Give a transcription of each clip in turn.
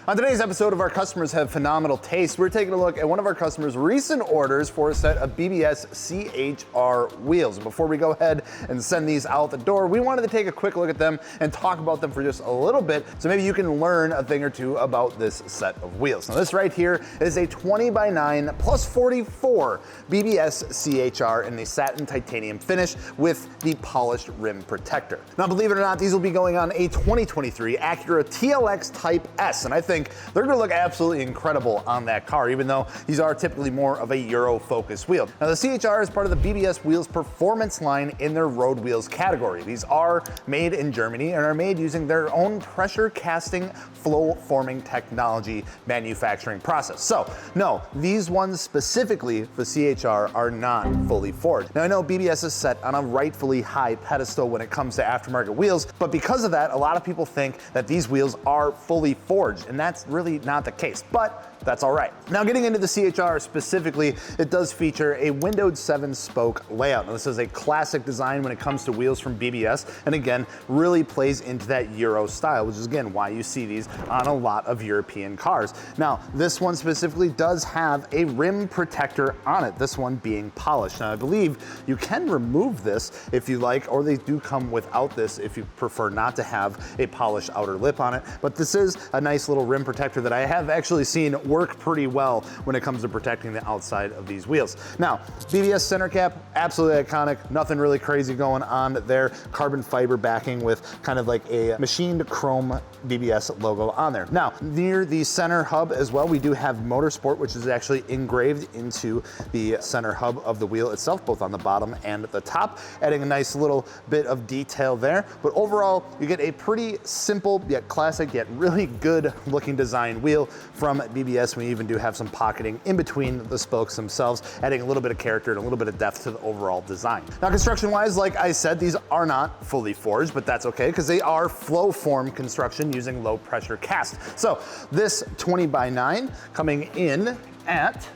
On today's episode of Our Customers Have Phenomenal Taste, we're taking a look at one of our customers' recent orders for a set of BBS CH-R wheels. And before we go ahead and send these out the door, we wanted to take a quick look at them and talk about them for just a little bit, so maybe you can learn a thing or two about this set of wheels. Now this right here is a 20x9 plus 44 BBS CH-R in the satin titanium finish with the polished rim protector. Now believe it or not, these will be going on a 2023 Acura TLX Type S, and I think they're gonna look absolutely incredible on that car, even though these are typically more of a Euro-focused wheel. Now the CH-R is part of the BBS Wheels performance line in their road wheels category. These are made in Germany and are made using their own pressure casting flow forming technology manufacturing process. So no, these ones specifically for CH-R are not fully forged. Now I know BBS is set on a rightfully high pedestal when it comes to aftermarket wheels, but because of that, a lot of people think that these wheels are fully forged, and that's really not the case, but that's all right. Now getting into the CH-R specifically, it does feature a windowed 7-spoke layout. Now this is a classic design when it comes to wheels from BBS, and again, really plays into that Euro style, which is again why you see these on a lot of European cars. Now this one specifically does have a rim protector on it, this one being polished. Now I believe you can remove this if you like, or they do come without this if you prefer not to have a polished outer lip on it, but this is a nice little rim protector that I have actually seen work pretty well when it comes to protecting the outside of these wheels. Now, BBS center cap, absolutely iconic, nothing really crazy going on there. Carbon fiber backing with kind of like a machined chrome BBS logo on there. Now, near the center hub as well, we do have Motorsport, which is actually engraved into the center hub of the wheel itself, both on the bottom and the top, adding a nice little bit of detail there. But overall, you get a pretty simple yet classic yet really good looking design wheel from BBS. We even do have some pocketing in between the spokes themselves, adding a little bit of character and a little bit of depth to the overall design. Now construction wise, like I said, these are not fully forged, but that's okay because they are flow form construction using low pressure cast. So this 20x9 coming in at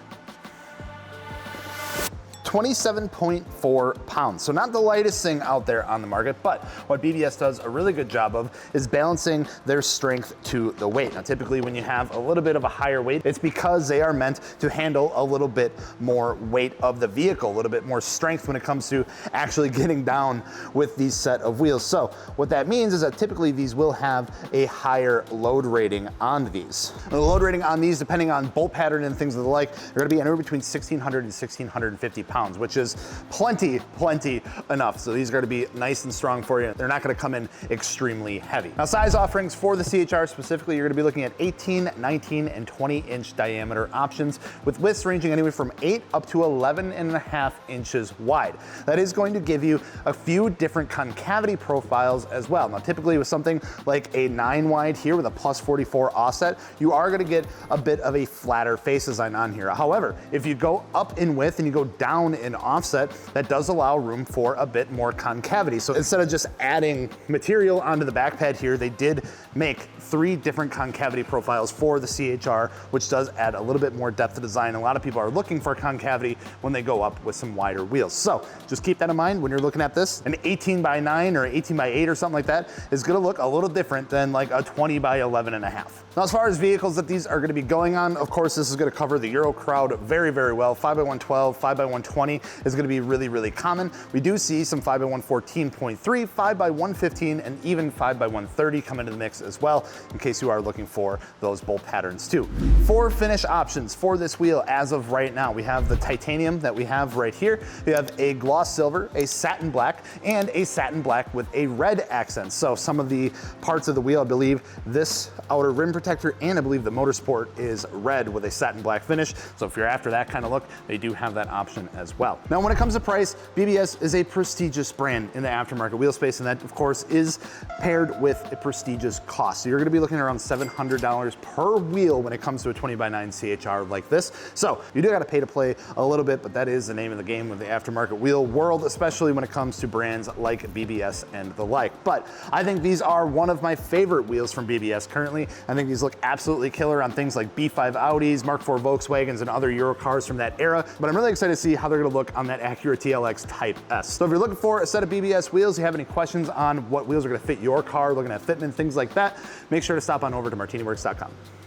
27.4 pounds. So not the lightest thing out there on the market, but what BBS does a really good job of is balancing their strength to the weight. Now typically when you have a little bit of a higher weight, it's because they are meant to handle a little bit more weight of the vehicle, a little bit more strength when it comes to actually getting down with these set of wheels. So what that means is that typically these will have a higher load rating on these. Now, the load rating on these, depending on bolt pattern and things of the like, are gonna be anywhere between 1,600 and 1,650 pounds, which is plenty enough. So these are gonna be nice and strong for you. They're not gonna come in extremely heavy. Now size offerings for the CH-R specifically, you're gonna be looking at 18, 19, and 20-inch diameter options with widths ranging anywhere from 8 up to 11.5 inches wide. That is going to give you a few different concavity profiles as well. Now typically with something like a 9 wide here with a plus 44 offset, you are gonna get a bit of a flatter face design on here. However, if you go up in width and you go down in offset, that does allow room for a bit more concavity. So instead of just adding material onto the back pad here, they did make 3 different concavity profiles for the CH-R, which does add a little bit more depth to design. A lot of people are looking for concavity when they go up with some wider wheels. So just keep that in mind when you're looking at this. An 18x9 or 18x8 or something like that is gonna look a little different than like a 20x11.5. Now as far as vehicles that these are gonna be going on, of course this is gonna cover the Euro crowd very well. 5x112, 5x120 is gonna be really common. We do see some 5x114.3, 5x115, and even 5x130 come into the mix as well, in case you are looking for those bolt patterns too. 4 finish options for this wheel as of right now. We have the titanium that we have right here. We have a gloss silver, a satin black, and a satin black with a red accent. So some of the parts of the wheel, I believe this outer rim protector and I believe the Motorsport is red with a satin black finish. So if you're after that kind of look, they do have that option as well. Now when it comes to price, BBS is a prestigious brand in the aftermarket wheel space, and that of course is paired with a prestigious cost. So you're gonna be looking around $700 per wheel when it comes to a 20x9 CH-R like this. So you do gotta pay to play a little bit, but that is the name of the game with the aftermarket wheel world, especially when it comes to brands like BBS and the like. But I think these are one of my favorite wheels from BBS currently. I think these look absolutely killer on things like B5 Audis, Mark IV Volkswagens, and other Euro cars from that era. But I'm really excited to see how they're gonna look on that Acura TLX Type S. So if you're looking for a set of BBS wheels, you have any questions on what wheels are gonna fit your car, looking at fitment, things like that, make sure to stop on over to martiniworks.com.